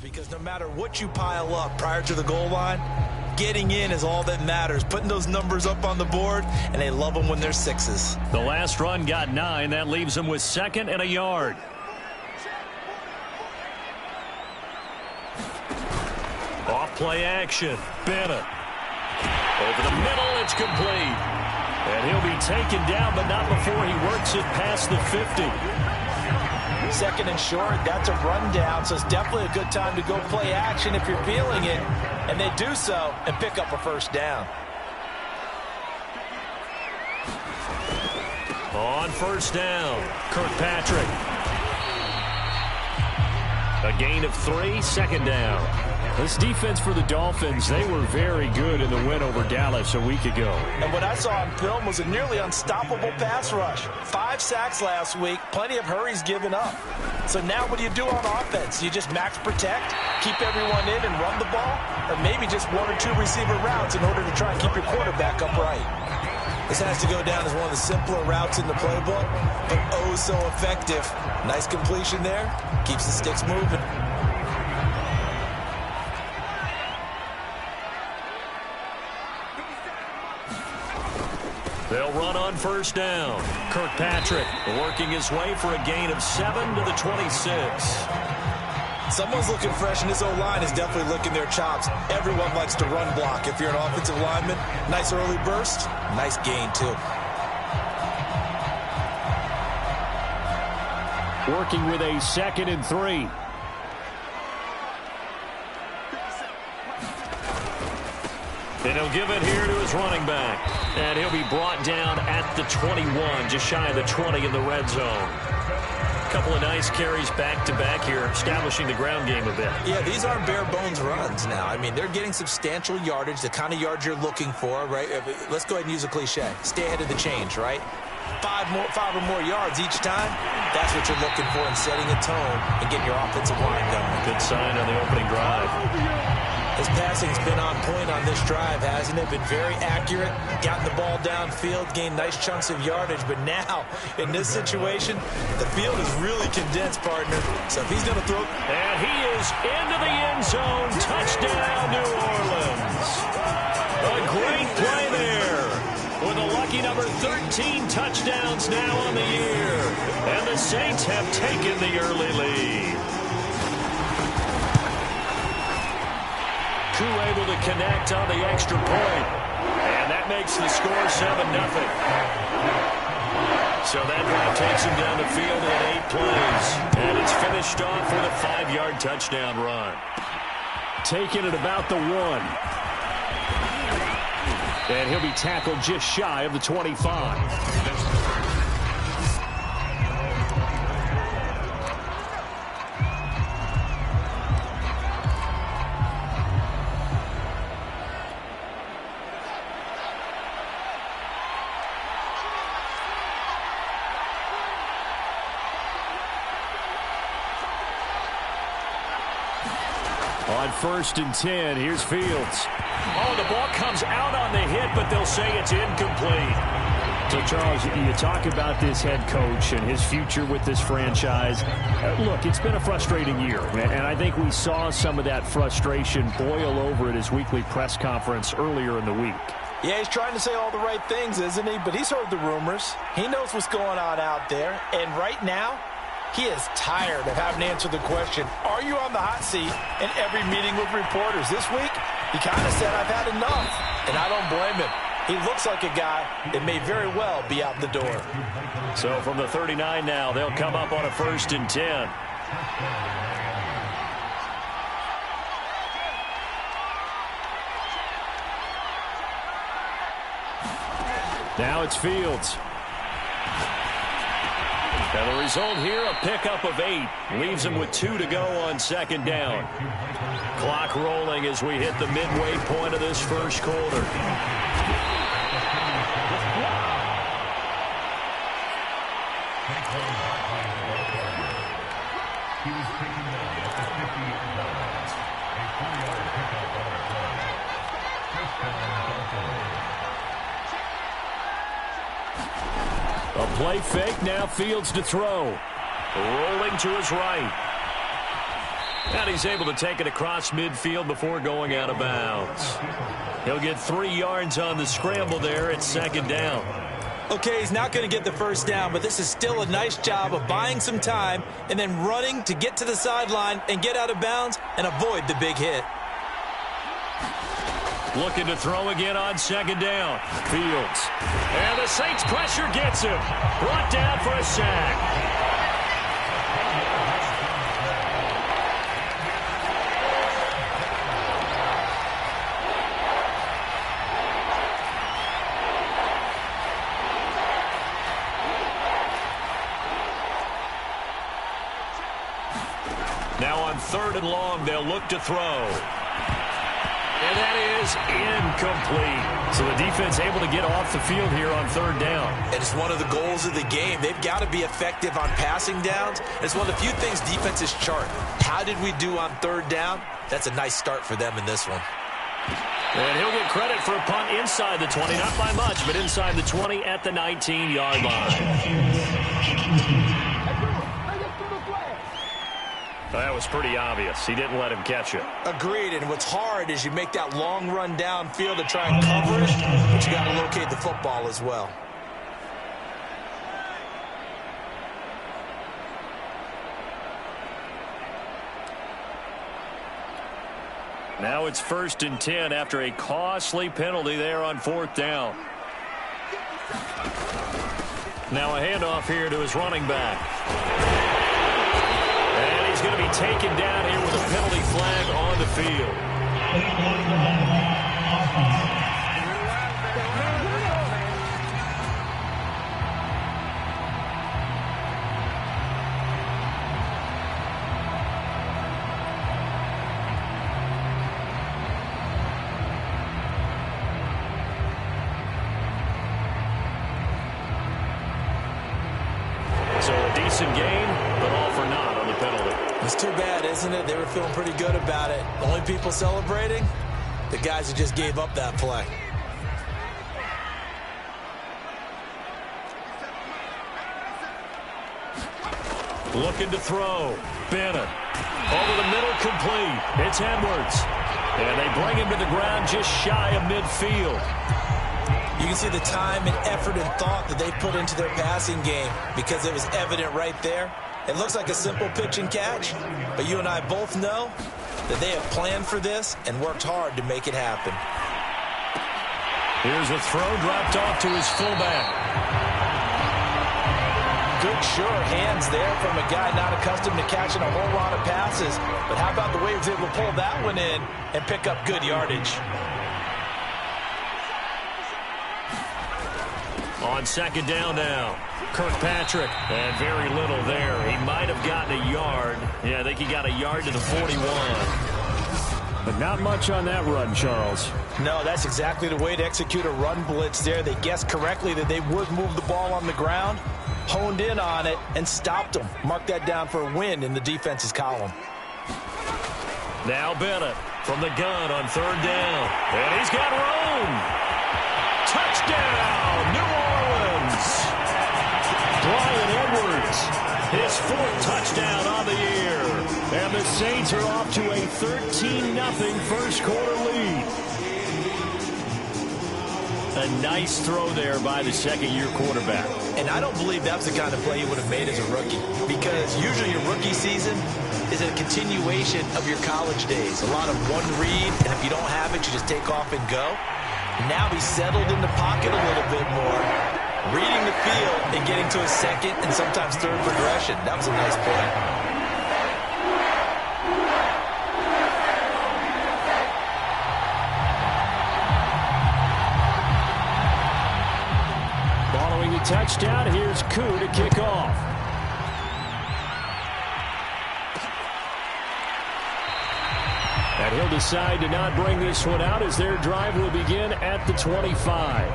Because no matter what you pile up prior to the goal line, getting in is all that matters. Putting those numbers up on the board, and they love them when they're sixes. The last run got 9. That leaves them with 2nd and a yard. Off play action. Bennett. Over the middle, it's complete. And he'll be taken down, but not before he works it past the 50. 2nd and short, that's a rundown, so it's definitely a good time to go play action if you're feeling it. And they do so and pick up a first down. On first down, Kirkpatrick. A gain of 3, 2nd down. This defense for the Dolphins, they were very good in the win over Dallas a week ago. And what I saw on film was a nearly unstoppable pass rush. 5 sacks last week, plenty of hurries given up. So now what do you do on offense? You just max protect, keep everyone in and run the ball, or maybe just 1 or 2 receiver routes in order to try and keep your quarterback upright. This has to go down as one of the simpler routes in the playbook, but oh so effective. Nice completion there, keeps the sticks moving. They'll run on first down. Kirkpatrick working his way for a gain of 7 to the 26. Someone's looking fresh, and this O-line is definitely licking their chops. Everyone likes to run block. If you're an offensive lineman, nice early burst, nice gain too. Working with a 2nd and 3. And he'll give it here to his running back. And he'll be brought down at the 21, just shy of the 20 in the red zone. A couple of nice carries back-to-back here, establishing the ground game a bit. Yeah, these aren't bare-bones runs now. I mean, they're getting substantial yardage, the kind of yards you're looking for, right? Let's go ahead and use a cliche. Stay ahead of the change, right? 5 or more yards each time, that's what you're looking for in setting a tone and getting your offensive line going. Good sign on the opening drive. His passing's been on point on this drive, hasn't it? Been very accurate, gotten the ball downfield, gained nice chunks of yardage. But now, in this situation, the field is really condensed, partner. So if he's going to throw... And he is into the end zone. Touchdown, New Orleans. A great play there. With a lucky number 13 touchdowns now on the year. And the Saints have taken the early lead. Able to connect on the extra point. And that makes the score 7-0. So that drive takes him down the field in 8 plays. And it's finished off with a 5-yard touchdown run. Taking it about the 1. And he'll be tackled just shy of the 25. On 1st and 10, here's Fields. Oh, the ball comes out on the hit, but they'll say it's incomplete. So, Charles, you talk about this head coach and his future with this franchise. Look, it's been a frustrating year, and I think we saw some of that frustration boil over at his weekly press conference earlier in the week. Yeah, he's trying to say all the right things, isn't he? But he's heard the rumors. He knows what's going on out there. And right now, he is tired of having to answer the question, are you on the hot seat in every meeting with reporters? This week, he kind of said, I've had enough. And I don't blame him. He looks like a guy that may very well be out the door. So from the 39 now, they'll come up on a 1st and 10. Now it's Fields. And the result here, a pickup of 8. Leaves him with 2 to go on 2nd down. Clock rolling as we hit the midway point of this first quarter. A play fake, now Fields to throw. Rolling to his right. And he's able to take it across midfield before going out of bounds. He'll get 3 yards on the scramble there at second down. Okay, he's not going to get the first down, but this is still a nice job of buying some time and then running to get to the sideline and get out of bounds and avoid the big hit. Looking to throw again on second down. Fields. And the Saints pressure gets him. Brought down for a sack. Now on 3rd and long, they'll look to throw. And that is incomplete. So the defense able to get off the field here on 3rd down. And it's one of the goals of the game. They've got to be effective on passing downs. It's one of the few things defenses chart. How did we do on 3rd down? That's a nice start for them in this one. And he'll get credit for a punt inside the 20. Not by much, but inside the 20 at the 19-yard line. That was pretty obvious. He didn't let him catch it. Agreed, and what's hard is you make that long run downfield to try and cover it, but you got to locate the football as well. Now it's 1st and 10 after a costly penalty there on 4th down. Now a handoff here to his running back. And he's going to be taken down here with a penalty flag on the field. So a decent game, but all for naught on the penalty. It's too bad, isn't it? They were feeling pretty good about it. The only people celebrating? The guys who just gave up that play. Looking to throw. Bennett. Over the middle, complete. It's Edwards. And they bring him to the ground just shy of midfield. You can see the time and effort and thought that they put into their passing game because it was evident right there. It looks like a simple pitch and catch, but you and I both know that they have planned for this and worked hard to make it happen. Here's a throw dropped off to his fullback. Good, sure hands there from a guy not accustomed to catching a whole lot of passes. But how about the way he was able to pull that one in and pick up good yardage? On second down now, Kirkpatrick. And very little there. He might have gotten a yard. Yeah, I think he got a yard to the 41. But not much on that run, Charles. No, that's exactly the way to execute a run blitz there. They guessed correctly that they would move the ball on the ground, honed in on it, and stopped them. Mark that down for a win in the defense's column. Now Bennett from the gun on third down. And he's got room. Touchdown, New Orleans. Bryan Edwards, his fourth touchdown on the year. And the Saints are off to a 13-0 first quarter lead. A nice throw there by the second-year quarterback. And I don't believe that's the kind of play you would have made as a rookie, because usually your rookie season is a continuation of your college days. A lot of one read, and if you don't have it, you just take off and go. Now he's settled in the pocket a little bit more, reading the field and getting to his second and sometimes third progression. That was a nice play. Touchdown. Here's Koo to kick off. And he'll decide to not bring this one out as their drive will begin at the 25.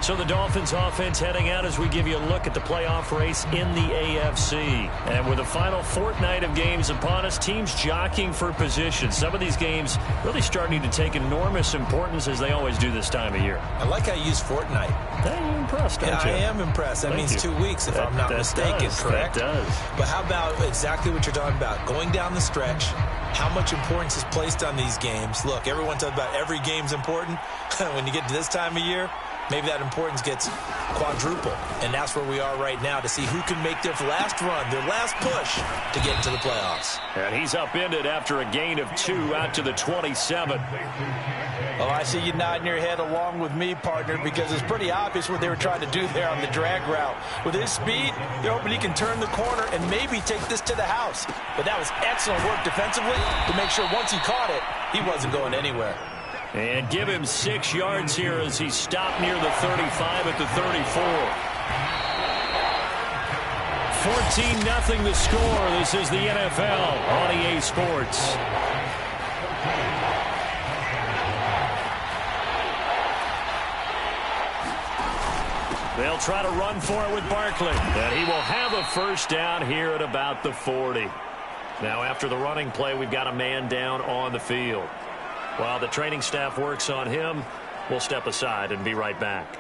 So the Dolphins offense heading out as we give you a look at the playoff race in the AFC. And with the final fortnight of games upon us, teams jockeying for position. Some of these games really starting to take enormous importance as they always do this time of year. I like how you use fortnight. You're impressed, aren't you? I am impressed. That means 2 weeks if I'm not mistaken, correct? That does. But how about exactly what you're talking about? Going down the stretch, how much importance is placed on these games? Look, everyone talks about every game's important. When you get to this time of year, maybe that importance gets quadruple. And that's where we are right now to see who can make their last run, their last push to get into the playoffs. And he's upended after a gain of 2 out to the 27. Oh, I see you nodding your head along with me, partner, because it's pretty obvious what they were trying to do there on the drag route. With his speed, they're hoping he can turn the corner and maybe take this to the house. But that was excellent work defensively to make sure once he caught it, he wasn't going anywhere. And give him 6 yards here as he stopped near the 35 at the 34. 14-0 the score. This is the NFL on EA Sports. They'll try to run for it with Barkley. And he will have a first down here at about the 40. Now after the running play, we've got a man down on the field. While the training staff works on him, we'll step aside and be right back.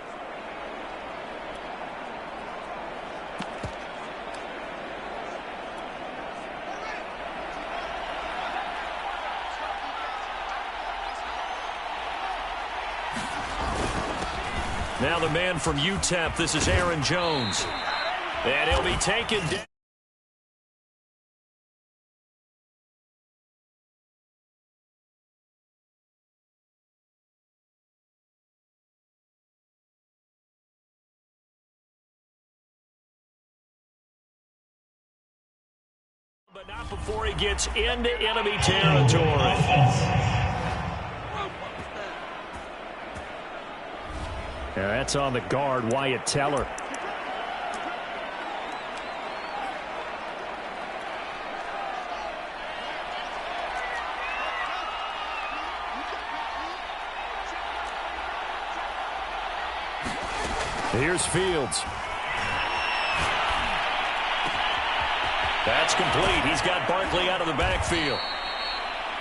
Now the man from UTEP, this is Aaron Jones. And he'll be taken down. But not before he gets into enemy territory. Yeah, that's on the guard, Wyatt Teller. Here's Fields. That's complete. He's got Barkley out of the backfield.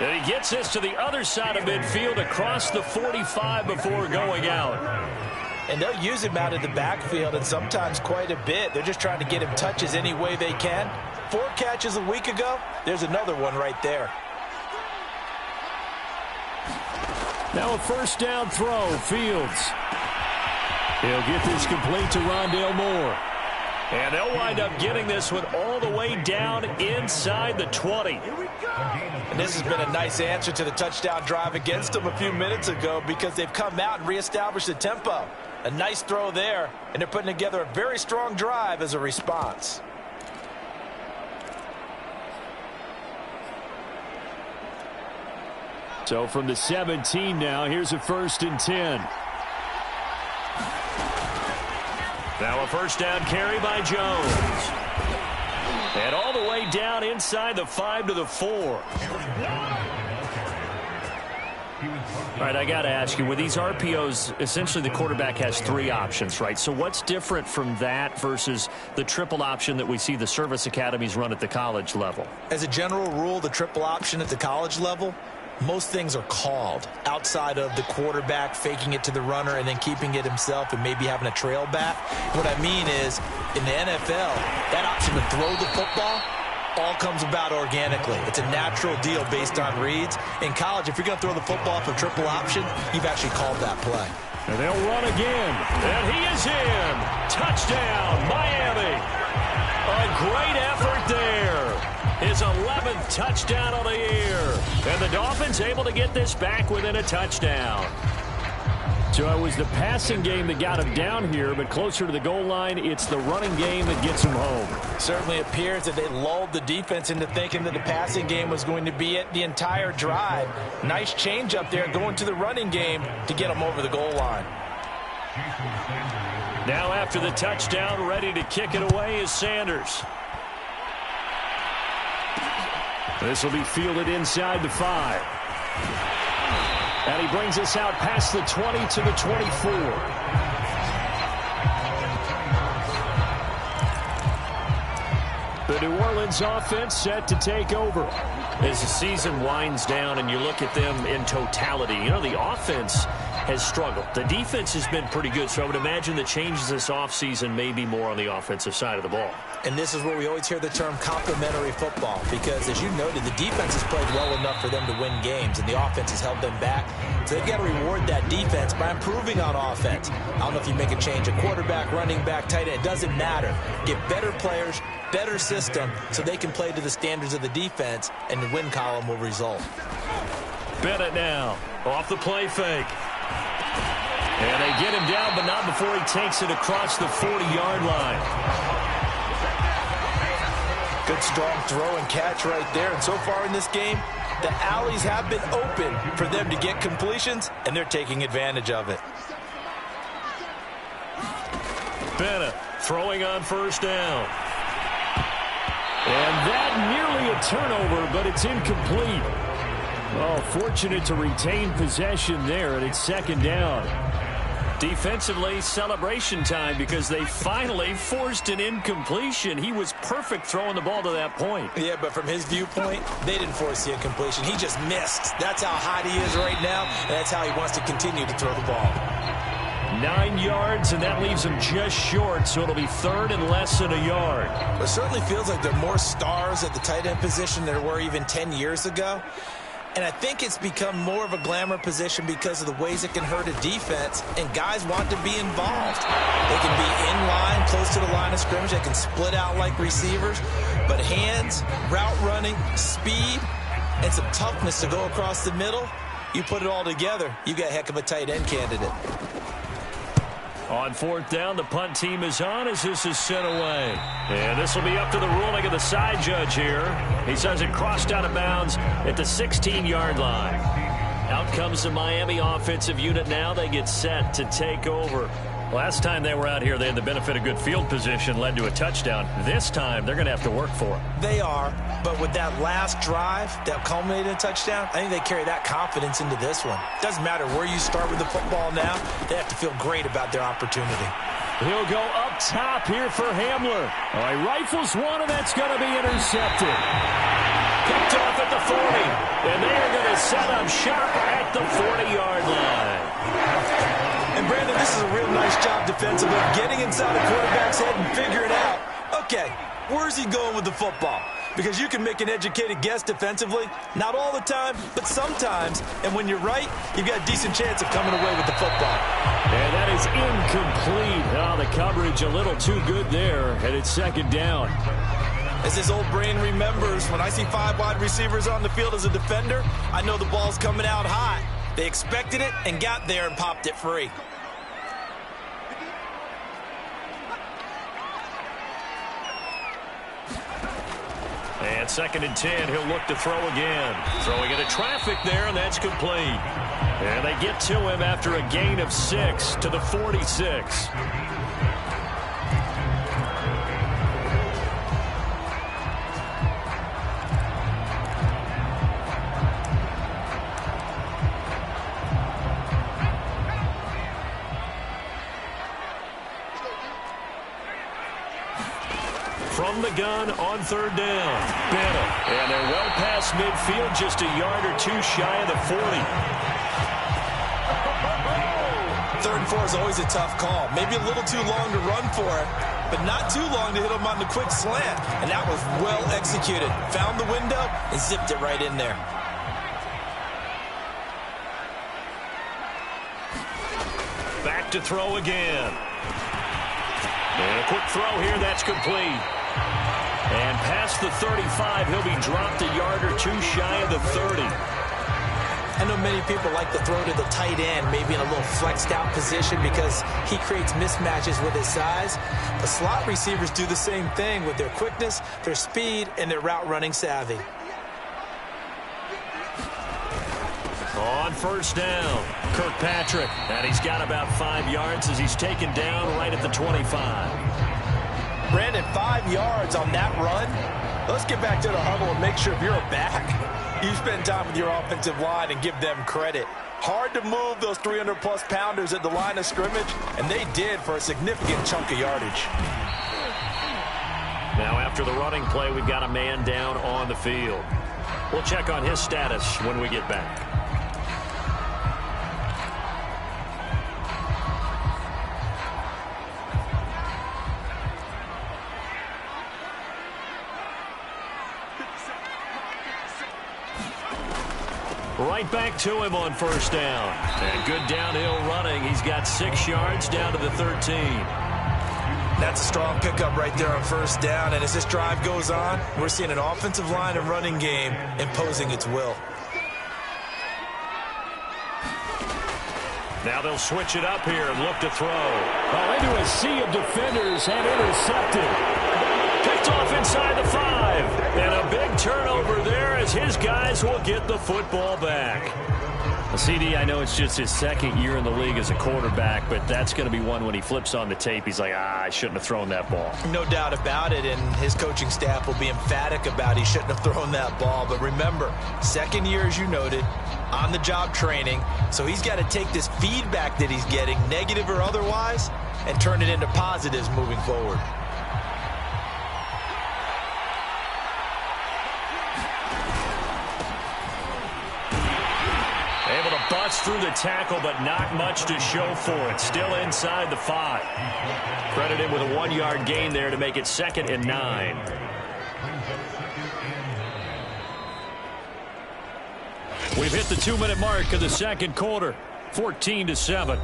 And he gets this to the other side of midfield across the 45 before going out. And they'll use him out of the backfield, and sometimes quite a bit. They're just trying to get him touches any way they can. 4 catches a week ago. There's another one right there. Now a first down throw. Fields. He'll get this complete to Rondale Moore. And they'll wind up getting this one all the way down inside the 20. And this has been a nice answer to the touchdown drive against them a few minutes ago because they've come out and reestablished the tempo. A nice throw there, and they're putting together a very strong drive as a response. So from the 17 now, here's a 1st and 10. Now a first down carry by Jones. And all the way down inside the 5 to the 4. All right, I got to ask you, with these RPOs, essentially the quarterback has 3 options, right? So what's different from that versus the triple option that we see the service academies run at the college level? As a general rule, the triple option at the college level, most things are called outside of the quarterback faking it to the runner and then keeping it himself and maybe having a trail back. What I mean is, in the NFL, that option to throw the football all comes about organically. It's a natural deal based on reads. In college, if you're going to throw the football for triple option, you've actually called that play. And they'll run again. And he is in. Touchdown, Miami. A great effort there. His 11th touchdown of the year. And the Dolphins able to get this back within a touchdown. So it was the passing game that got him down here, but closer to the goal line, it's the running game that gets him home. Certainly appears that they lulled the defense into thinking that the passing game was going to be it the entire drive. Nice change up there going to the running game to get him over the goal line. Now after the touchdown, ready to kick it away is Sanders. This will be fielded inside the 5. And he brings us out past the 20 to the 24. The New Orleans offense set to take over. As the season winds down and you look at them in totality, you know, the offense has struggled. The defense has been pretty good, so I would imagine the changes this offseason may be more on the offensive side of the ball. And this is where we always hear the term complementary football, because as you noted, the defense has played well enough for them to win games, and the offense has held them back. So they've got to reward that defense by improving on offense. I don't know if you make a change, a quarterback, running back, tight end, it doesn't matter. Get better players, better system, so they can play to the standards of the defense, and the win column will result. Bennett now, off the play fake. And they get him down, but not before he takes it across the 40-yard line. Good strong throw and catch right there. And so far in this game, the alleys have been open for them to get completions, and they're taking advantage of it. Bennett throwing on first down. And that nearly a turnover, but it's incomplete. Oh, fortunate to retain possession there, and it's second down. Defensively, celebration time because they finally forced an incompletion. He was perfect throwing the ball to that point. Yeah, but from his viewpoint, they didn't force the incompletion. He just missed. That's how hot he is right now, and that's how he wants to continue to throw the ball. 9 yards, and that leaves him just short, so it'll be third and less than a yard. It certainly feels like there are more stars at the tight end position than there were even 10 years ago. And I think it's become more of a glamour position because of the ways it can hurt a defense, and guys want to be involved. They can be in line, close to the line of scrimmage. They can split out like receivers. But hands, route running, speed, and some toughness to go across the middle, you put it all together, you got a heck of a tight end candidate. On fourth down, the punt team is on as this is sent away. And this will be up to the ruling of the side judge here. He says it crossed out of bounds at the 16-yard line. Out comes the Miami offensive unit now. They get set to take over. Last time they were out here, they had the benefit of good field position, led to a touchdown. This time, they're going to have to work for it. They are, but with that last drive that culminated in a touchdown, I think they carry that confidence into this one. Doesn't matter where you start with the football now, they have to feel great about their opportunity. He'll go up top here for Hamler. All right, rifles one, and that's going to be intercepted. Picked off at the 40, and they are going to set up shop at the 40-yard line. And, Brandon, this is a real nice job defensively, getting inside the quarterback's head and figuring out, okay, where's he going with the football? Because you can make an educated guess defensively, not all the time, but sometimes. And when you're right, you've got a decent chance of coming away with the football. And that is incomplete. Oh, the coverage a little too good there, and it's second down. As his old brain remembers, when I see 5 wide receivers on the field as a defender, I know the ball's coming out high. They expected it and got there and popped it free. And second and 10, he'll look to throw again. Throwing into traffic there, and that's complete. And they get to him after a gain of 6 to the 46. From the gun on third down, Bennett. And they're well past midfield, just a yard or two shy of the 40. 3rd and 4 is always a tough call. Maybe a little too long to run for it, but not too long to hit him on the quick slant. And that was well executed. Found the window and zipped it right in there. Back to throw again. And a quick throw here, that's complete. And past the 35, he'll be dropped a yard or two shy of the 30. I know many people like to throw to the tight end, maybe in a little flexed out position because he creates mismatches with his size. The slot receivers do the same thing with their quickness, their speed, and their route running savvy. On first down, Kirkpatrick. And he's got about 5 yards as he's taken down right at the 25. Brandon, 5 yards on that run. Let's get back to the huddle and make sure if you're a back, you spend time with your offensive line and give them credit. Hard to move those 300-plus pounders at the line of scrimmage, and they did for a significant chunk of yardage. Now after the running play, we've got a man down on the field. We'll check on his status when we get back. Right back to him on first down. And good downhill running. He's got 6 yards down to the 13. That's a strong pickup right there on first down. And as this drive goes on, we're seeing an offensive line and running game imposing its will. Now they'll switch it up here and look to throw. Well, into a sea of defenders and intercepted. Picked off inside the 5. And a big turnover there as his guys will get the football back. Well, CD, I know it's just his second year in the league as a quarterback, but that's going to be one when he flips on the tape. He's like, I shouldn't have thrown that ball. No doubt about it, and his coaching staff will be emphatic about he shouldn't have thrown that ball. But remember, second year, as you noted, on-the-job training, so he's got to take this feedback that he's getting, negative or otherwise, and turn it into positives moving forward. Bust through the tackle, but not much to show for it. Still inside the 5. Credited with a 1-yard gain there to make it 2nd and 9. We've hit the 2-minute mark of the second quarter. 14-7.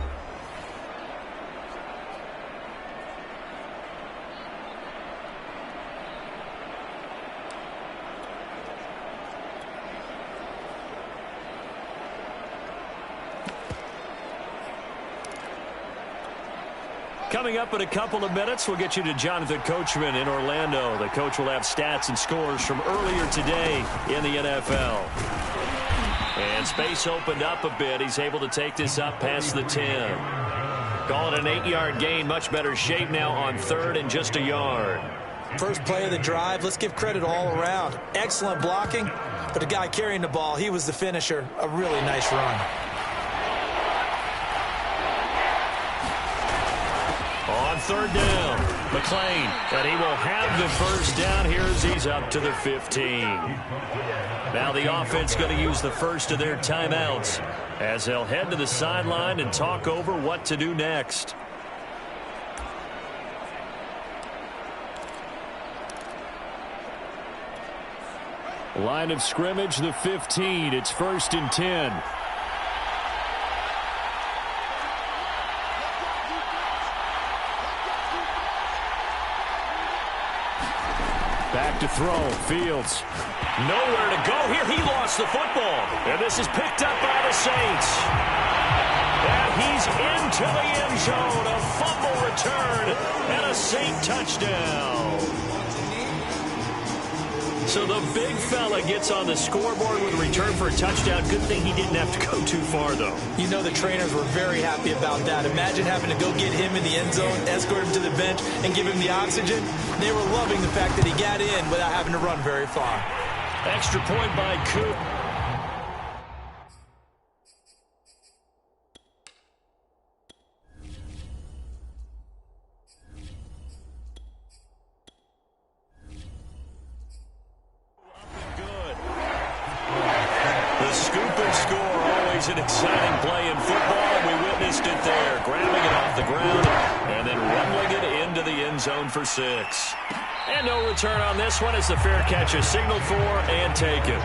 Coming up in a couple of minutes, we'll get you to Jonathan Coachman in Orlando. The coach will have stats and scores from earlier today in the NFL. And space opened up a bit. He's able to take this up past the 10. Call it an 8-yard gain. Much better shape now on 3rd and just a yard. First play of the drive, let's give credit all around. Excellent blocking, but the guy carrying the ball, he was the finisher. A really nice run. On 3rd down, McClain, and he will have the first down here as he's up to the 15. Now the offense going to use the first of their timeouts as they'll head to the sideline and talk over what to do next. Line of scrimmage, the 15. It's 1st and 10. Back to throw. Fields. Nowhere to go here. He lost the football. And this is picked up by the Saints. And he's into the end zone. A fumble return and a Saint touchdown. So the big fella gets on the scoreboard with a return for a touchdown. Good thing he didn't have to go too far, though. You know the trainers were very happy about that. Imagine having to go get him in the end zone, escort him to the bench, and give him the oxygen. They were loving the fact that he got in without having to run very far. Extra point by Coop. An exciting play in football, and we witnessed it there. Grabbing it off the ground and then rumbling it into the end zone for 6. And no return on this one as the fair catch is signaled for and taken.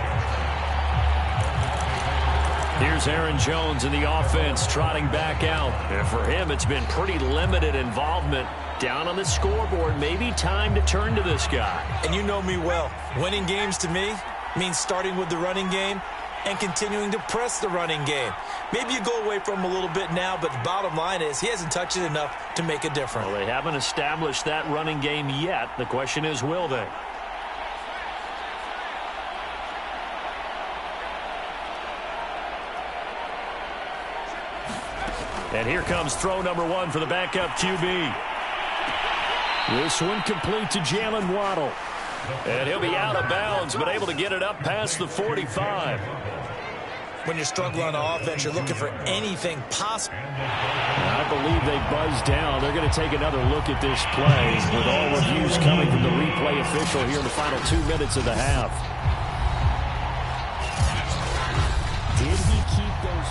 Here's Aaron Jones in the offense trotting back out. And for him, it's been pretty limited involvement. Down on the scoreboard, maybe time to turn to this guy. And you know me well. Winning games to me means starting with the running game and continuing to press the running game. Maybe you go away from him a little bit now, but the bottom line is he hasn't touched it enough to make a difference. Well, they haven't established that running game yet. The question is, will they? And here comes throw number 1 for the backup QB. This one complete to Jalen Waddle. And he'll be out of bounds, but able to get it up past the 45. When you're struggling on offense, you're looking for anything possible. I believe they buzzed down. They're going to take another look at this play with all reviews coming from the replay official here in the final 2 minutes of the half. Did he keep those?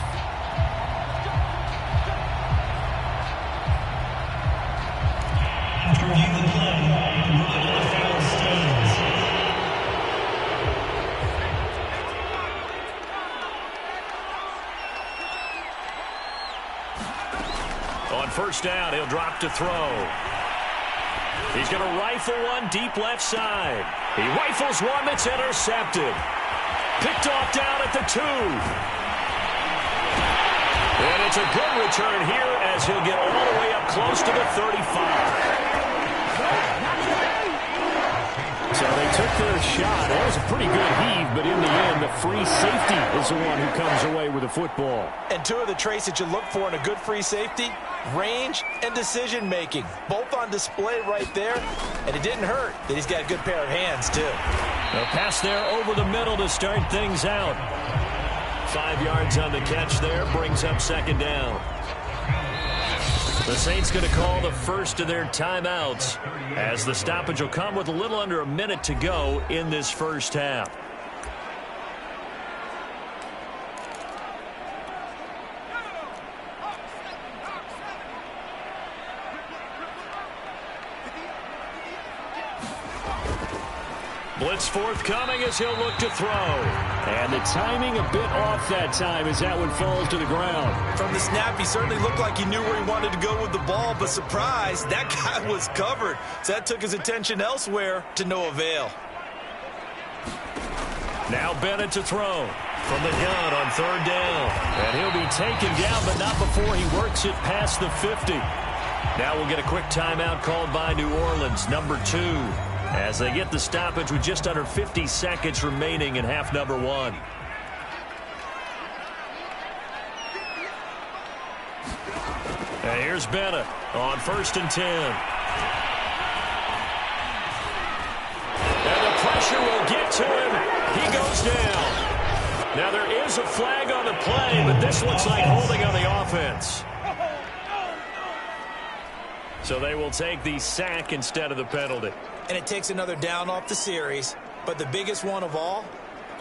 After reviewing the play, the foul stands. On first down, he'll drop to throw. He's going to rifle one deep left side. He rifles one that's intercepted. Picked off down at the 2. And it's a good return here as he'll get all the way up close to the 35. So they took their shot. That was a pretty good heave, but in the end, the free safety is the one who comes away with the football. And two of the traits that you look for in a good free safety, range and decision-making, both on display right there. And it didn't hurt that he's got a good pair of hands, too. A pass there over the middle to start things out. 5 yards on the catch there, brings up second down. The Saints going to call the first of their timeouts as the stoppage will come with a little under a minute to go in this first half. Blitz forthcoming as he'll look to throw. And the timing a bit off that time as that one falls to the ground. From the snap, he certainly looked like he knew where he wanted to go with the ball, but surprise, that guy was covered. So that took his attention elsewhere to no avail. Now Bennett to throw from the gun on third down. And he'll be taken down, but not before he works it past the 50. Now we'll get a quick timeout called by New Orleans, number 2. As they get the stoppage with just under 50 seconds remaining in half number 1. And here's Bennett on 1st and 10. And the pressure will get to him. He goes down. Now there is a flag on the play, but this looks like holding on the offense. So they will take the sack instead of the penalty. And it takes another down off the series. But the biggest one of all,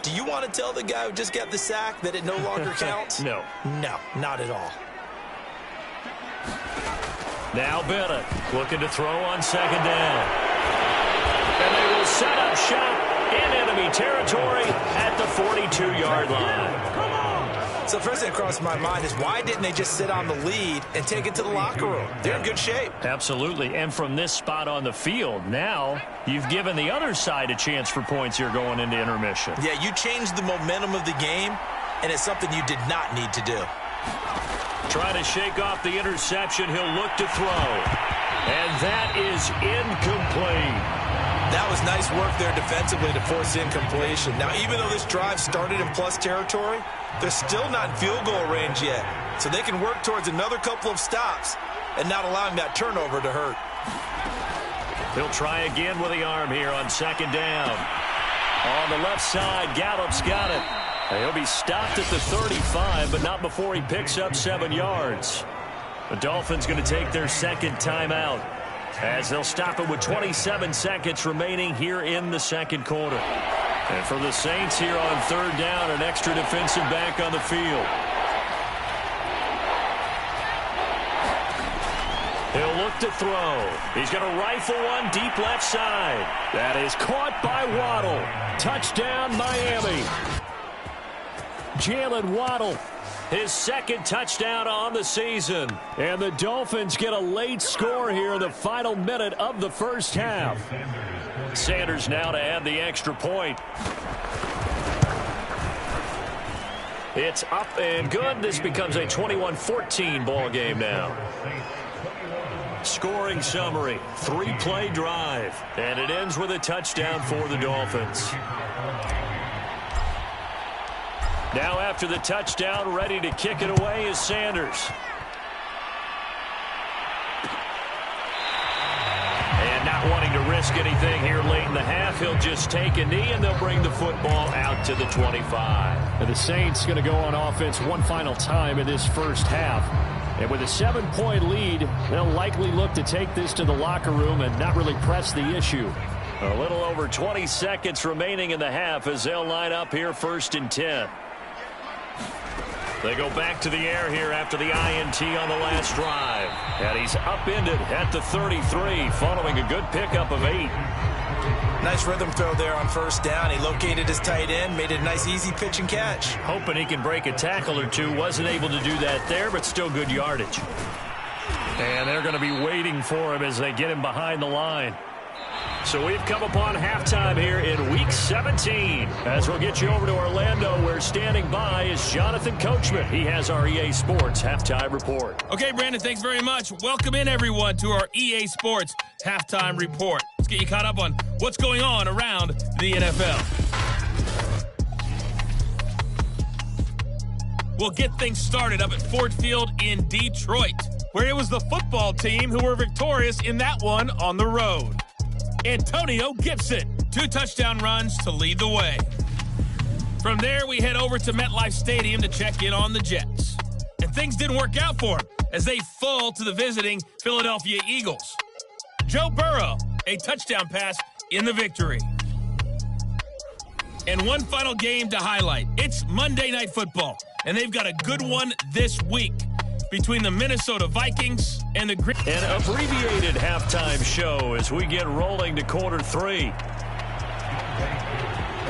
do you want to tell the guy who just got the sack that it no longer counts? No. No, not at all. Now Bennett looking to throw on second down. And they will set up shop in enemy territory at the 42-yard line. So first thing that crossed my mind is why didn't they just sit on the lead and take it to the locker room? They're in good shape. Absolutely. And from this spot on the field, now you've given the other side a chance for points here going into intermission. Yeah, you changed the momentum of the game, and it's something you did not need to do. Trying to shake off the interception. He'll look to throw. And that is incomplete. That was nice work there defensively to force incompletion. Now, even though this drive started in plus territory, they're still not in field goal range yet. So they can work towards another couple of stops and not allowing that turnover to hurt. He'll try again with the arm here on second down. On the left side, Gallup's got it. He'll be stopped at the 35, but not before he picks up 7 yards. The Dolphins going to take their second timeout as they'll stop it with 27 seconds remaining here in the second quarter. And for the Saints here on third down, an extra defensive back on the field. He'll look to throw. He's going to rifle one deep left side. That is caught by Waddle. Touchdown, Miami. Jalen Waddle, his second touchdown on the season. And the Dolphins get a late score here in the final minute of the first half. Sanders now to add the extra point. It's up and good. This becomes a 21-14 ball game now. Scoring summary, 3-play drive, and it ends with a touchdown for the Dolphins. Now after the touchdown, ready to kick it away is Sanders. And not wanting to risk risk anything here late in the half. He'll just take a knee, and they'll bring the football out to the 25. And the Saints going to go on offense one final time in this first half. And with a 7-point lead, they'll likely look to take this to the locker room and not really press the issue. A little over 20 seconds remaining in the half as they'll line up here 1st and 10. They go back to the air here after the INT on the last drive. And he's upended at the 33 following a good pickup of 8. Nice rhythm throw there on 1st down. He located his tight end, made it a nice easy pitch and catch. Hoping he can break a tackle or two. Wasn't able to do that there, but still good yardage. And they're going to be waiting for him as they get him behind the line. So we've come upon halftime here in Week 17. As we'll get you over to Orlando, where standing by is Jonathan Coachman. He has our EA Sports Halftime Report. Okay, Brandon, thanks very much. Welcome in, everyone, to our EA Sports Halftime Report. Let's get you caught up on what's going on around the NFL. We'll get things started up at Ford Field in Detroit, where it was the football team who were victorious in that one on the road. Antonio Gibson, 2 touchdown runs to lead the way. From there, we head over to MetLife Stadium to check in on the Jets. And things didn't work out for them as they fall to the visiting Philadelphia Eagles. Joe Burrow, a touchdown pass in the victory. And one final game to highlight. It's Monday Night Football, and they've got a good one this week between the Minnesota Vikings and the Green. An abbreviated halftime show as we get rolling to quarter 3.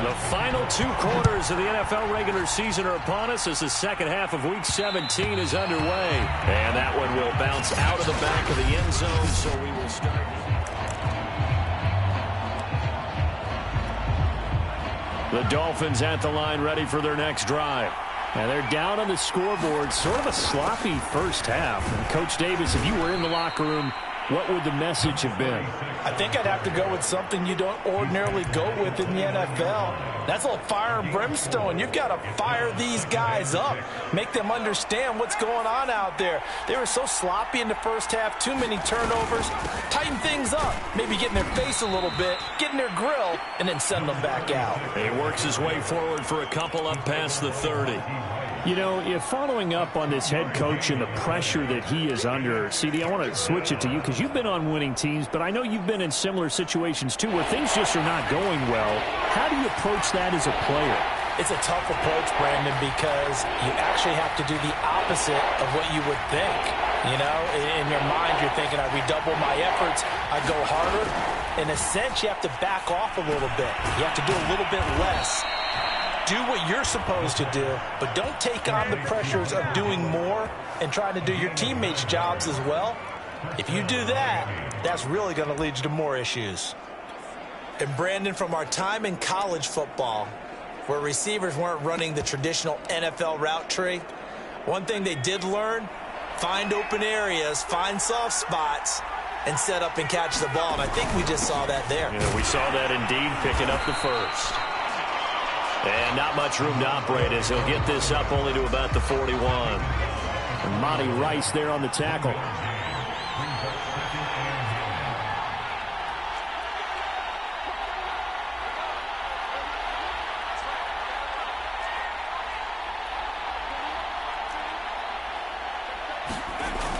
The final 2 quarters of the NFL regular season are upon us as the second half of Week 17 is underway. And that one will bounce out of the back of the end zone, so we will start. The Dolphins at the line ready for their next drive. And they're down on the scoreboard, sort of a sloppy first half. And Coach Davis, if you were in the locker room, what would the message have been? I think I'd have to go with something you don't ordinarily go with in the NFL. That's a little fire and brimstone. You've got to fire these guys up, make them understand what's going on out there. They were so sloppy in the first half, too many turnovers. Tighten things up, maybe get in their face a little bit, get in their grill, and then send them back out. He works his way forward for a couple up past the 30. You know, if following up on this head coach and the pressure that he is under, CD, I want to switch it to you because you've been on winning teams, but I know you've been in similar situations too where things just are not going well. How do you approach that as a player? It's a tough approach, Brandon, because you actually have to do the opposite of what you would think. You know, in your mind, you're thinking, I redouble my efforts, I go harder. In a sense, you have to back off a little bit. You have to do a little bit less. Do what you're supposed to do, but don't take on the pressures of doing more and trying to do your teammates' jobs as well. If you do that, that's really going to lead you to more issues. And Brandon, from our time in college football, where receivers weren't running the traditional NFL route tree, one thing they did learn, find open areas, find soft spots, and set up and catch the ball. And I think we just saw that there. Yeah, we saw that indeed, picking up the first. And not much room to operate as he'll get this up only to about the 41. And Monty Rice there on the tackle.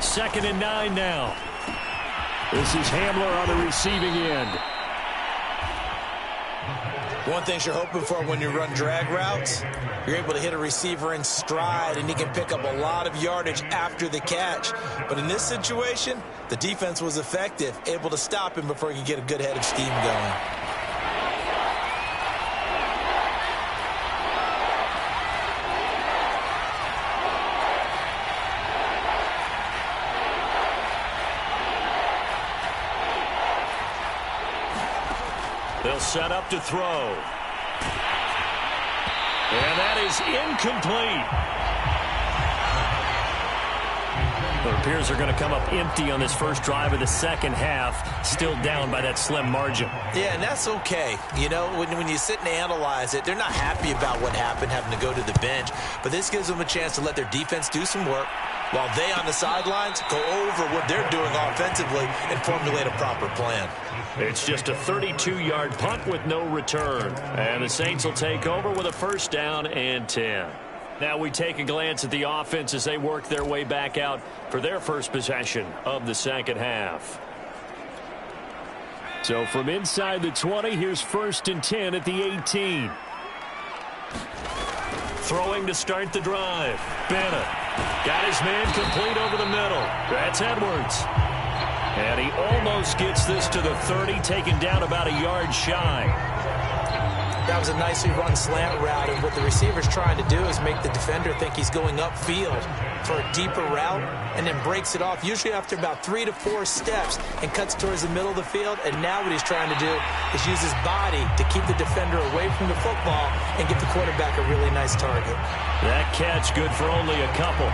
Second and 9 now. This is Hamler on the receiving end. One thing you're hoping for when you run drag routes, you're able to hit a receiver in stride, and he can pick up a lot of yardage after the catch. But in this situation, the defense was effective, able to stop him before he could get a good head of steam going. They'll set up to throw. And that is incomplete. It appears they're going to come up empty on this first drive of the second half, still down by that slim margin. Yeah, and that's okay. You know, when you sit and analyze it, they're not happy about what happened, having to go to the bench. But this gives them a chance to let their defense do some work while they on the sidelines go over what they're doing offensively and formulate a proper plan. It's just a 32-yard punt with no return. And the Saints will take over with a first down and 10. Now we take a glance at the offense as they work their way back out for their first possession of the second half. So from inside the 20, here's 1st and 10 at the 18. Throwing to start the drive. Bennett got his man complete over the middle. That's Edwards. And he almost gets this to the 30, taken down about a yard shy. That was a nicely run slant route, and what the receiver's trying to do is make the defender think he's going upfield for a deeper route and then breaks it off, usually after about 3 to 4 steps, and cuts towards the middle of the field. And now what he's trying to do is use his body to keep the defender away from the football and give the quarterback a really nice target. That catch good for only a couple.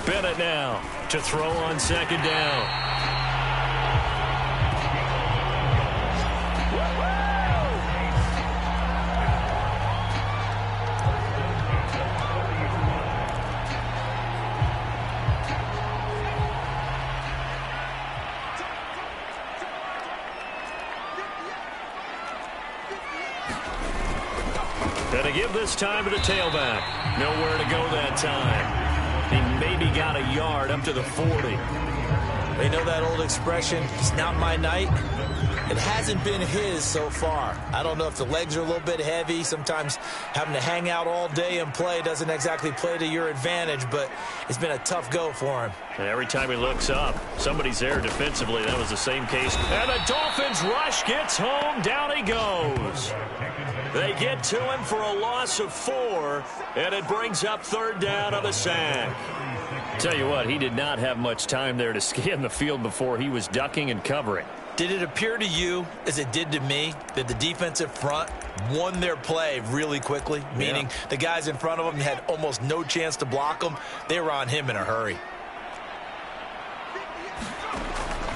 Bennett now to throw on second down. Gonna give this time to the tailback. Nowhere to go that time. He maybe got a yard up to the 40. They know that old expression, it's not my night. It hasn't been his so far. I don't know if the legs are a little bit heavy. Sometimes having to hang out all day and play doesn't exactly play to your advantage, but it's been a tough go for him. And every time he looks up, somebody's there defensively. That was the same case. And the Dolphins rush gets home. Down he goes. They get to him for a loss of 4, and it brings up third down on the sack. Tell you what, he did not have much time there to scan the field before he was ducking and covering. Did it appear to you, as it did to me, that the defensive front won their play really quickly? Meaning the guys in front of them had almost no chance to block them. They were on him in a hurry.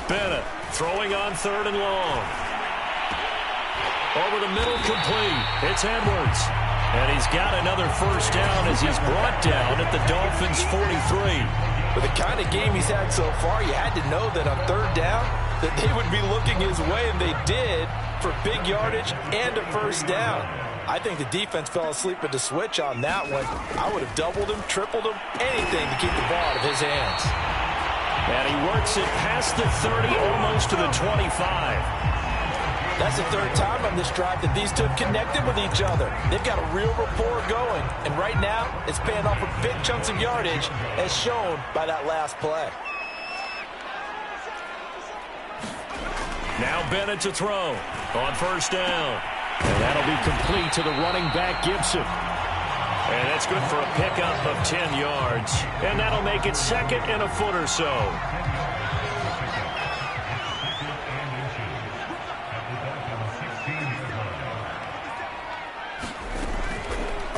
Bennett throwing on 3rd and long. Over the middle, complete. It's Edwards. And he's got another first down as he's brought down at the Dolphins' 43. With the kind of game he's had so far, you had to know that on 3rd down that they would be looking his way, and they did, for big yardage and a first down. I think the defense fell asleep at the switch on that one. I would have doubled him, tripled him, anything to keep the ball out of his hands. And he works it past the 30, almost to the 25. That's the 3rd time on this drive that these two have connected with each other. They've got a real rapport going, and right now it's paying off with big chunks of yardage, as shown by that last play. Now Bennett to throw on first down. And that'll be complete to the running back, Gibson. And that's good for a pickup of 10 yards. And that'll make it 2nd and a foot or so.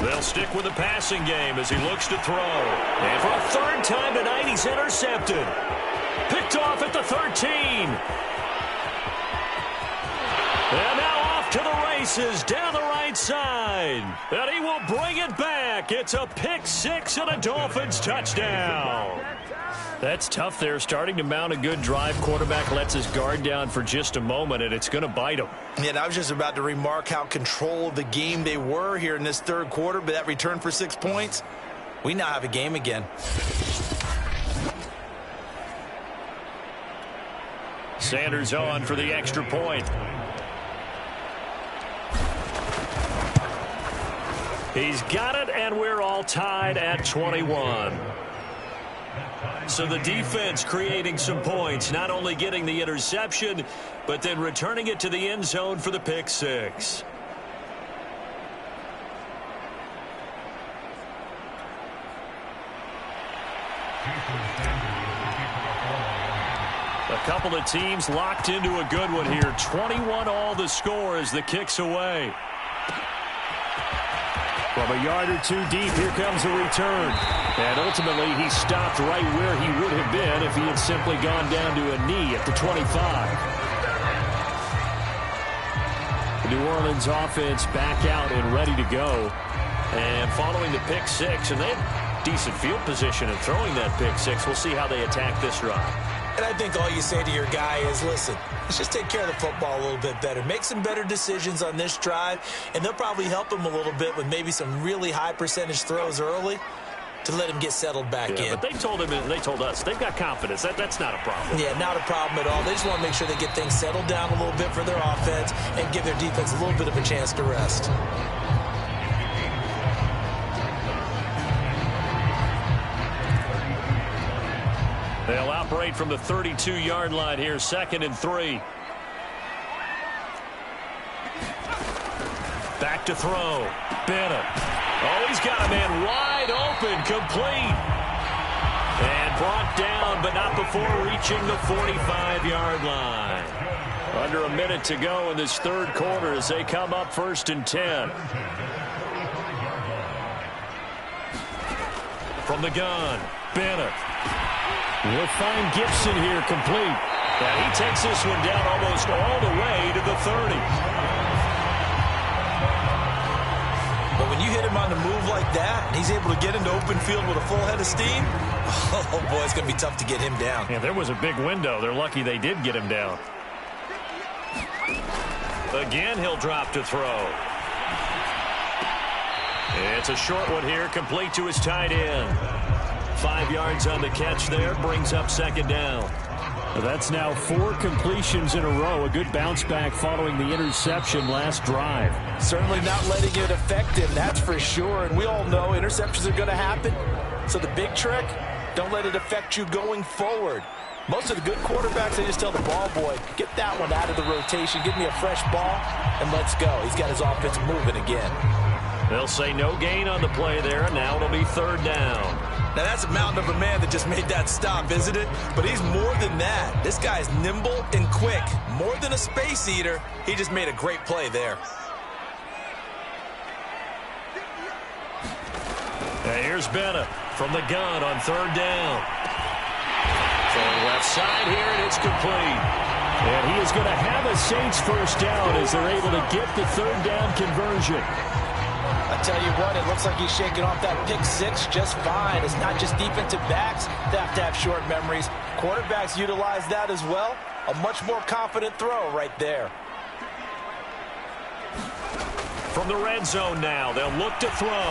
They'll stick with the passing game as he looks to throw. And for a 3rd time tonight, he's intercepted. Picked off at the 13. And now off to the races down the right side. And he will bring it back. It's a pick 6 and a Dolphins touchdown. That's tough there, starting to mount a good drive. Quarterback lets his guard down for just a moment, and it's going to bite him. Yeah, I was just about to remark how control of the game they were here in this 3rd quarter, but that return for 6 points, we now have a game again. Sanders on for the extra point. He's got it, and we're all tied at 21. So the defense creating some points, not only getting the interception, but then returning it to the end zone for the pick 6. A couple of teams locked into a good one here. 21 all the score as the kick's away. From a yard or two deep, here comes a return. And ultimately, he stopped right where he would have been if he had simply gone down to a knee at the 25. The New Orleans offense back out and ready to go. And following the pick six, and they have decent field position in throwing that pick six. We'll see how they attack this drive. And I think all you say to your guy is, listen, let's just take care of the football a little bit better. Make some better decisions on this drive, and they'll probably help him a little bit with maybe some really high percentage throws early to let him get settled back in. But they told him, and they told us, they've got confidence. That's not a problem. Yeah, not a problem at all. They just want to make sure they get things settled down a little bit for their offense and give their defense a little bit of a chance to rest. They'll operate from the 32-yard line here, 2nd and 3. Back to throw. Bennett. Oh, he's got a man wide open, complete. And brought down, but not before reaching the 45-yard line. Under a minute to go in this third quarter as they come up 1st and 10. From the gun, Bennett. We'll find Gibson here complete. And he takes this one down almost all the way to the 30. But when you hit him on the move like that, and he's able to get into open field with a full head of steam, oh, boy, it's going to be tough to get him down. Yeah, there was a big window. They're lucky they did get him down. Again, he'll drop to throw. It's a short one here, complete to his tight end. 5 yards on the catch there, brings up 2nd down. That's now 4 completions in a row. A good bounce back following the interception last drive. Certainly not letting it affect him, that's for sure. And we all know interceptions are going to happen. So the big trick, don't let it affect you going forward. Most of the good quarterbacks, they just tell the ball boy, get that one out of the rotation, give me a fresh ball, and let's go. He's got his offense moving again. They'll say no gain on the play there. Now it'll be 3rd down. Now, that's a mountain of a man that just made that stop, isn't it? But he's more than that. This guy's nimble and quick. More than a space eater. He just made a great play there. And here's Bennett from the gun on 3rd down. Throwing left side here, and it's complete. And he is going to have a Saints first down as they're able to get the 3rd down conversion. I tell you what, it looks like he's shaking off that pick six just fine. It's not just defensive backs that have to have short memories. Quarterbacks utilize that as well. A much more confident throw right there. From the red zone now, they'll look to throw.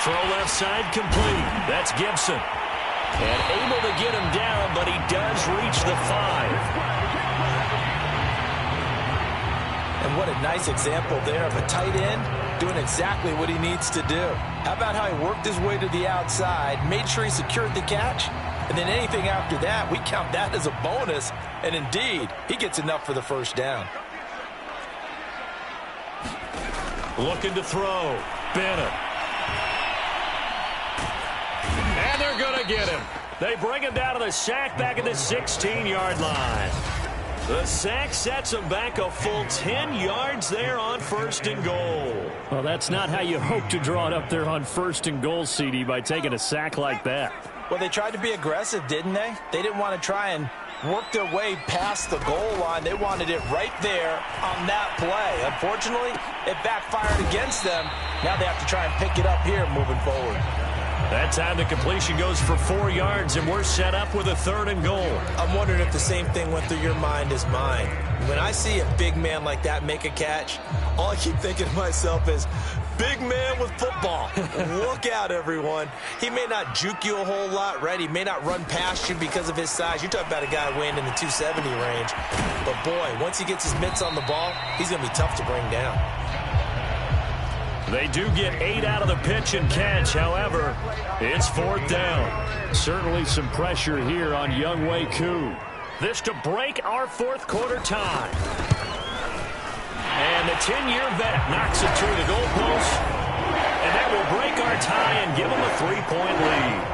Throw left side complete. That's Gibson. And able to get him down, but he does reach the 5. And what a nice example there of a tight end doing exactly what he needs to do. How about how he worked his way to the outside, made sure he secured the catch, and then anything after that, we count that as a bonus. And indeed, he gets enough for the first down. Looking to throw. Bennett. And they're going to get him. They bring him down to the sack back at the 16-yard line. The sack sets him back a full 10 yards there on 1st and goal. Well, that's not how you hope to draw it up there on 1st and goal, CD, by taking a sack like that. Well, they tried to be aggressive, didn't they? They didn't want to try and work their way past the goal line. They wanted it right there on that play. Unfortunately, it backfired against them. Now they have to try and pick it up here moving forward. That time the completion goes for 4 yards, and we're set up with a 3rd and goal. I'm wondering if the same thing went through your mind as mine. When I see a big man like that make a catch, all I keep thinking to myself is, big man with football. Look out, everyone. He may not juke you a whole lot, right? He may not run past you because of his size. You're talking about a guy weighing in the 270 range. But, boy, once he gets his mitts on the ball, he's going to be tough to bring down. They do get 8 out of the pitch and catch. However, it's 4th down. Certainly some pressure here on Younghoe Koo. This to break our 4th quarter tie. And the 10-year vet knocks it through the goalpost. And that will break our tie and give them a 3-point lead.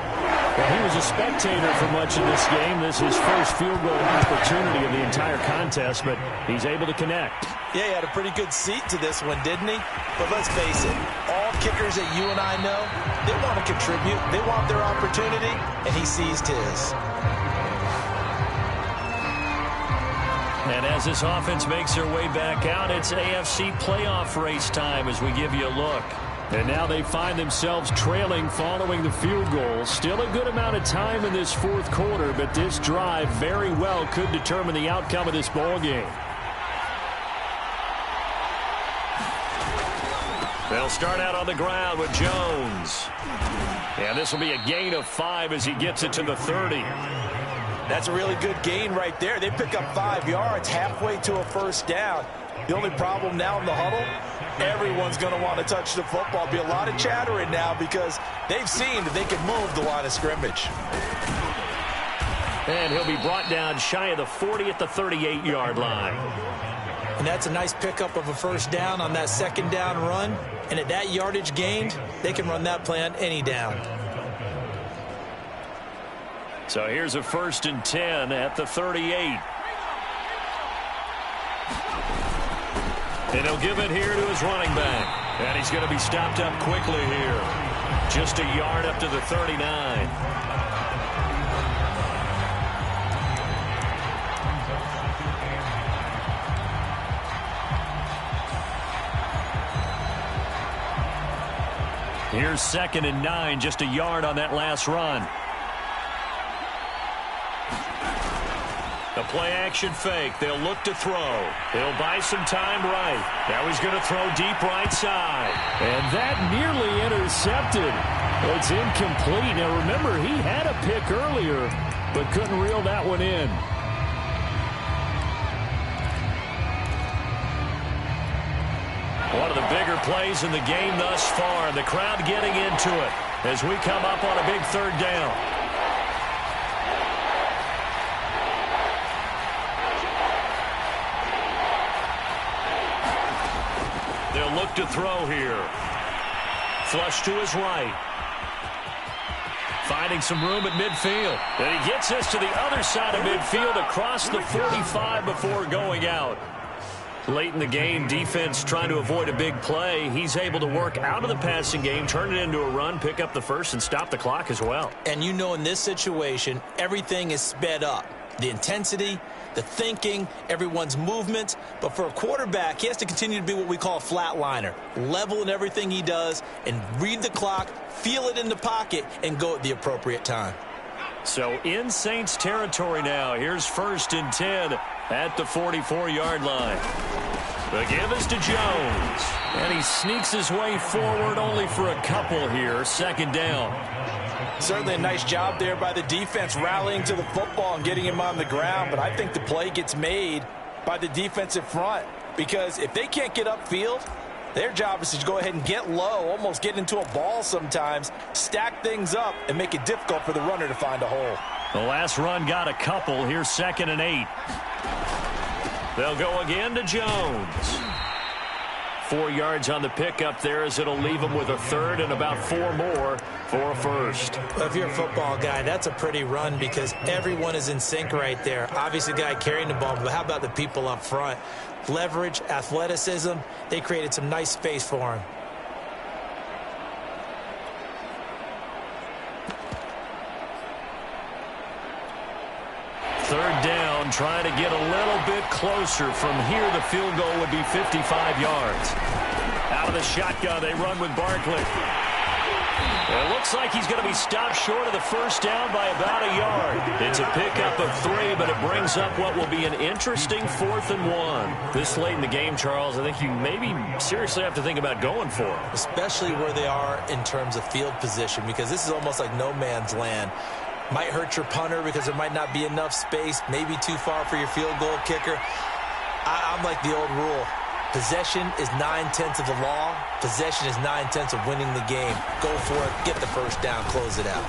Well, he was a spectator for much of this game. This is his first field goal opportunity of the entire contest, but he's able to connect. Yeah, he had a pretty good seat to this one, didn't he? But let's face it, all kickers that you and I know, they want to contribute. They want their opportunity, and he seized his. And as this offense makes their way back out, it's AFC playoff race time as we give you a look. And now they find themselves trailing following the field goal. Still a good amount of time in this fourth quarter, but this drive very well could determine the outcome of this ball game. They'll start out on the ground with Jones. And this will be a gain of 5 as he gets it to the 30. That's a really good gain right there. They pick up 5 yards halfway to a first down. The only problem now in the huddle, everyone's going to want to touch the football. Be a lot of chattering now because they've seen that they can move the line of scrimmage. And he'll be brought down shy of the 40 at the 38-yard line. And that's a nice pickup of a first down on that second down run. And at that yardage gained, they can run that play on any down. So here's a 1st and 10 at the 38. And he'll give it here to his running back. And he's going to be stopped up quickly here. Just a yard up to the 39. Here's 2nd and 9, just a yard on that last run. The play-action fake. They'll look to throw. He'll buy some time right. Now he's going to throw deep right side. And that nearly intercepted. It's incomplete. Now remember, he had a pick earlier, but couldn't reel that one in. One of the bigger plays in the game thus far. The crowd getting into it as we come up on a big 3rd down. They'll look to throw here. Flush to his right. Finding some room at midfield. And he gets this to the other side of midfield across the 45 before going out. Late in the game, defense trying to avoid a big play. He's able to work out of the passing game, turn it into a run, pick up the first, and stop the clock as well. And you know in this situation, everything is sped up. The intensity, the thinking, everyone's movement. But for a quarterback, he has to continue to be what we call a flatliner. Level in everything he does and read the clock, feel it in the pocket, and go at the appropriate time. So in Saints territory now. Here's 1st and 10 at the 44-yard line. The give is to Jones. And he sneaks his way forward only for a couple here. 2nd down. Certainly a nice job there by the defense rallying to the football and getting him on the ground. But I think the play gets made by the defensive front. Because if they can't get upfield, their job is to go ahead and get low, almost get into a ball sometimes, stack things up, and make it difficult for the runner to find a hole. The last run got a couple. Here's 2nd and 8. They'll go again to Jones. 4 yards on the pickup there as it'll leave him with a 3rd and about 4 more for a 1st. Well, if you're a football guy, that's a pretty run because everyone is in sync right there. Obviously, the guy carrying the ball, but how about the people up front? Leverage, athleticism, they created some nice space for him. Third down, trying to get a little bit closer. From here, the field goal would be 55 yards. Out of the shotgun, they run with Barkley. It looks like he's going to be stopped short of the first down by about a yard. It's a pickup of 3, but it brings up what will be an interesting 4th and 1. This late in the game, Charles, I think you maybe seriously have to think about going for it. Especially where they are in terms of field position, because this is almost like no man's land. Might hurt your punter because there might not be enough space, maybe too far for your field goal kicker. I'm like the old rule. Possession is 9/10 of the law. Possession is 9/10 of winning the game. Go for it. Get the first down. Close it out.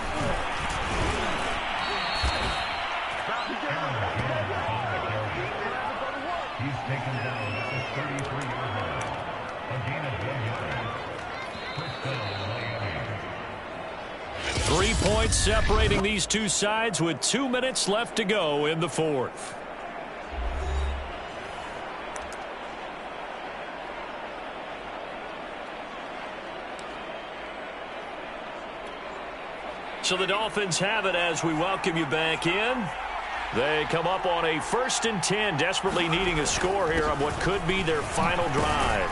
He's taken down at the 33-yard line. A gain of 1 yard. First down, Miami. 3 points separating these two sides with 2 minutes left to go in the fourth. So the Dolphins have it as we welcome you back in. They come up on a 1st and 10, desperately needing a score here on what could be their final drive.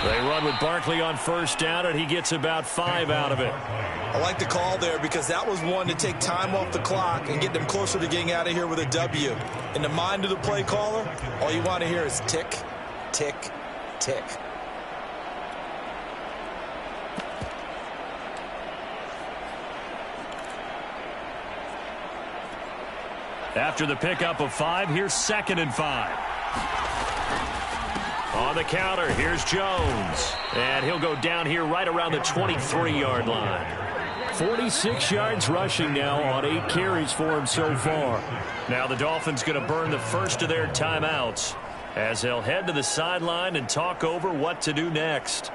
They run with Barkley on 1st down, and he gets about 5 out of it. I like the call there because that was one to take time off the clock and get them closer to getting out of here with a W. In the mind of the play caller, all you want to hear is tick, tick, tick. After the pickup of 5, here's 2nd and 5. On the counter, here's Jones. And he'll go down here right around the 23-yard line. 46 yards rushing now on 8 carries for him so far. Now the Dolphins going to burn the first of their timeouts as they'll head to the sideline and talk over what to do next.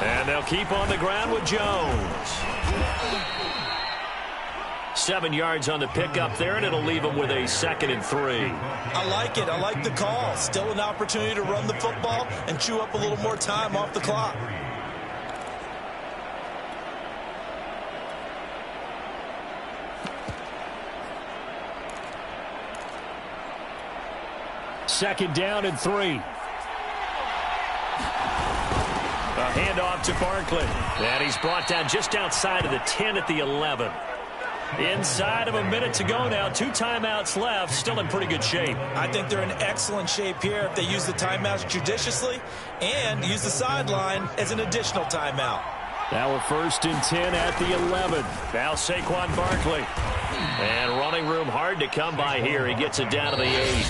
And they'll keep on the ground with Jones. 7 yards on the pickup there, and it'll leave them with a 2nd and 3. I like it. I like the call. Still an opportunity to run the football and chew up a little more time off the clock. Second down and 3. A handoff to Barkley. And he's brought down just outside of the 10 at the 11. Inside of a minute to go now. 2 timeouts left. Still in pretty good shape. I think they're in excellent shape here if they use the timeouts judiciously and use the sideline as an additional timeout. Now a 1st and 10 at the 11. Now Saquon Barkley. And running room hard to come by here. He gets it down to the 8.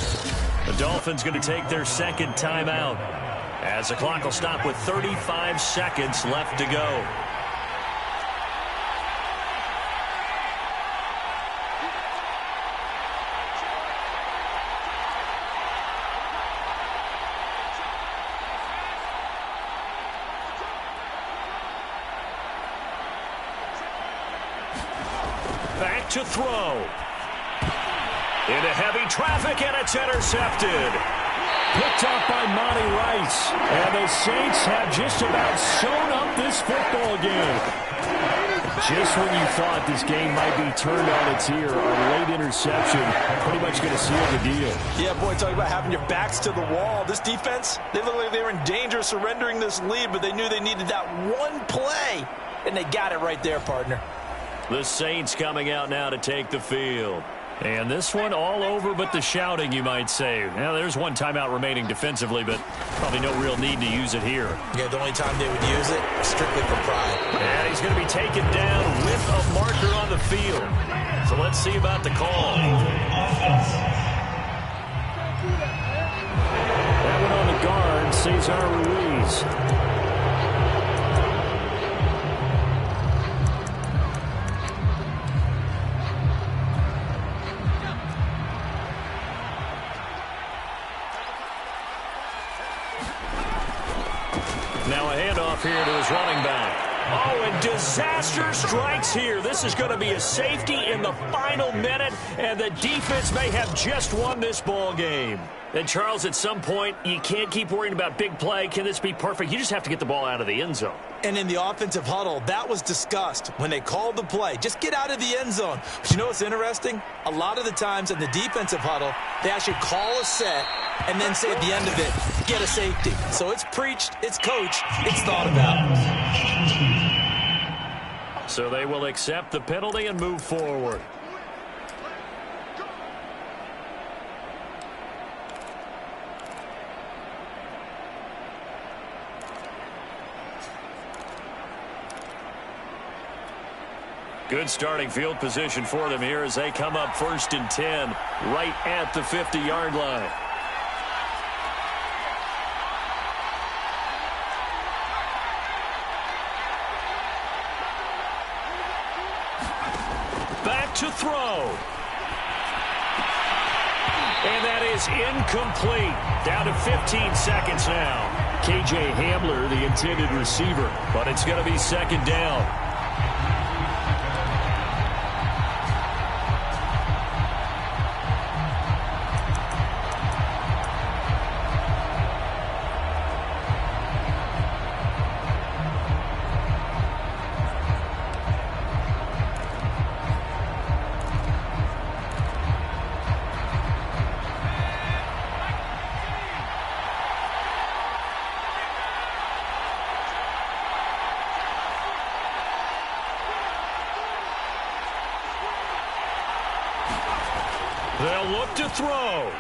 The Dolphins going to take their 2nd timeout as the clock will stop with 35 seconds left to go. Back to throw. Into heavy traffic, and it's intercepted. Picked up by Monty Rice. And the Saints have just about sewn up this football game. Just when you thought this game might be turned on its ear, a late interception pretty much going to seal the deal. Yeah, boy, talking about having your backs to the wall. This defense, they look like they were in danger of surrendering this lead, but they knew they needed that one play, and they got it right there, partner. The Saints coming out now to take the field. And this one all over but the shouting, you might say. Now, there's one timeout remaining defensively, but probably no real need to use it here. Yeah, the only time they would use it, strictly for pride. And he's going to be taken down with a marker on the field. So let's see about the call. That one on the guard, Cesar Ruiz. Now a handoff here to his running back. Oh, and disaster strikes here. This is going to be a safety in the final minute, and the defense may have just won this ball game. And, Charles, at some point, you can't keep worrying about big play. Can this be perfect? You just have to get the ball out of the end zone. And in the offensive huddle, that was discussed when they called the play. Just get out of the end zone. But you know what's interesting? A lot of the times in the defensive huddle, they actually call a set and then say at the end of it, get a safety. So it's preached, it's coached, it's thought about. So they will accept the penalty and move forward. Good starting field position for them here as they come up 1st and 10 right at the 50-yard line. to throw. And that is incomplete. Down to 15 seconds now. K.J. Hamler, the intended receiver. But it's going to be second down. They'll look to throw.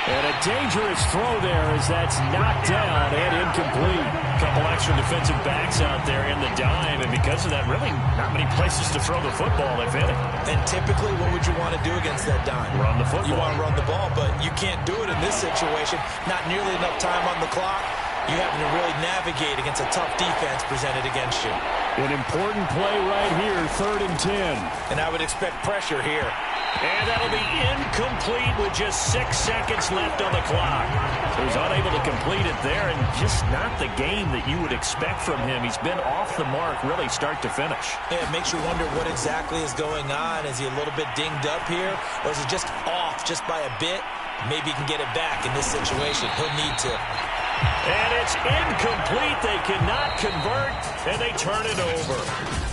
And a dangerous throw there as that's knocked down and incomplete. A couple extra defensive backs out there in the dime, and because of that, really not many places to throw the football, if any. And typically, what would you want to do against that dime? Run the football. You want to run the ball, but you can't do it in this situation. Not nearly enough time on the clock. You having to really navigate against a tough defense presented against you. An important play right here, 3rd and 10. And I would expect pressure here. And that'll be incomplete with just 6 seconds left on the clock. So he's unable to complete it there, and just not the game that you would expect from him. He's been off the mark, really, start to finish. Yeah, it makes you wonder what exactly is going on. Is he a little bit dinged up here, or is he just off just by a bit? Maybe he can get it back in this situation. He'll need to. And it's incomplete. They cannot convert, and they turn it over.